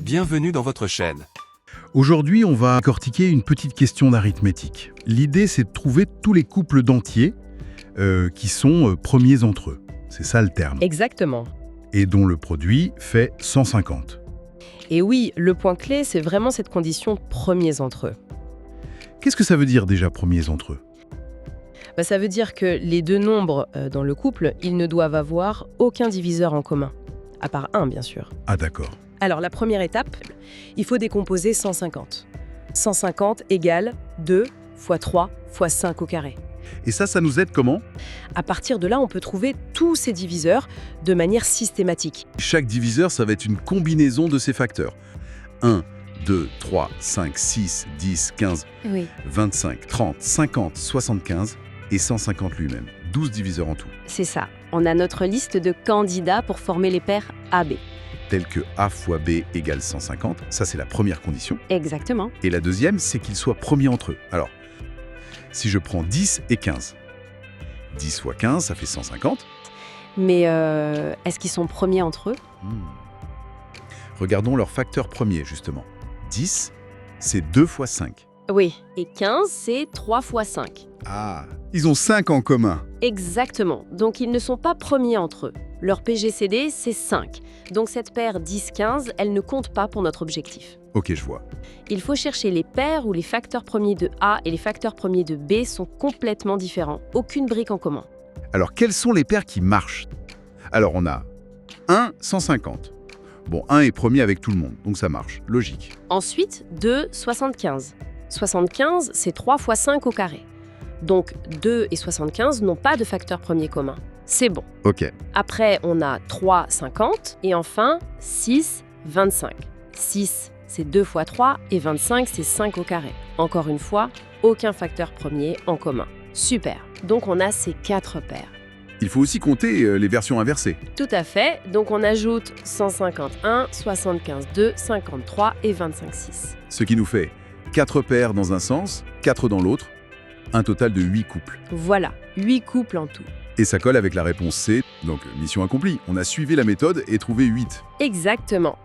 Bienvenue dans votre chaîne. Aujourd'hui, on va cortiquer une petite question d'arithmétique. L'idée, c'est de trouver tous les couples d'entiers qui sont premiers entre eux. C'est ça le terme. Exactement. Et dont le produit fait 150. Et oui, le point clé, c'est vraiment cette condition premiers entre eux. Qu'est-ce que ça veut dire déjà premiers entre eux? Ça veut dire que les deux nombres dans le couple, ils ne doivent avoir aucun diviseur en commun. À part 1, bien sûr. Ah d'accord. Alors, la première étape, il faut décomposer 150. 150 égale 2 fois 3 fois 5 au carré. Et ça nous aide comment? À partir de là, on peut trouver tous ces diviseurs de manière systématique. Chaque diviseur, ça va être une combinaison de ces facteurs. 1, 2, 3, 5, 6, 10, 15, Oui. 25, 30, 50, 75 et 150 lui-même. 12 diviseurs en tout. C'est ça. On a notre liste de candidats pour former les paires AB. Tels que A fois B égale 150. Ça, c'est la première condition. Exactement. Et la deuxième, c'est qu'ils soient premiers entre eux. Alors, si je prends 10 et 15, 10 fois 15, ça fait 150. Mais est-ce qu'ils sont premiers entre eux? Regardons leur facteur premier, justement. 10, c'est 2 fois 5. Oui. Et 15, c'est 3 fois 5. Ah, ils ont 5 en commun. Exactement. Donc ils ne sont pas premiers entre eux. Leur PGCD, c'est 5. Donc cette paire 10-15, elle ne compte pas pour notre objectif. Ok, je vois. Il faut chercher les paires où les facteurs premiers de A et les facteurs premiers de B sont complètement différents. Aucune brique en commun. Alors, quelles sont les paires qui marchent? Alors, on a 1, 150. Bon, 1 est premier avec tout le monde, donc ça marche. Logique. Ensuite, 2, 75. 75, c'est 3 fois 5 au carré. Donc 2 et 75 n'ont pas de facteur premier commun. C'est bon. Ok. Après, on a 3, 50. Et enfin, 6, 25. 6, c'est 2 fois 3 et 25, c'est 5 au carré. Encore une fois, aucun facteur premier en commun. Super. Donc on a ces 4 paires. Il faut aussi compter les versions inversées. Tout à fait. Donc on ajoute 151, 75, 2, 53 et 25, 6. Ce qui nous fait 4 paires dans un sens, 4 dans l'autre, un total de 8 couples. Voilà, 8 couples en tout. Et ça colle avec la réponse C, donc mission accomplie. On a suivi la méthode et trouvé 8. Exactement.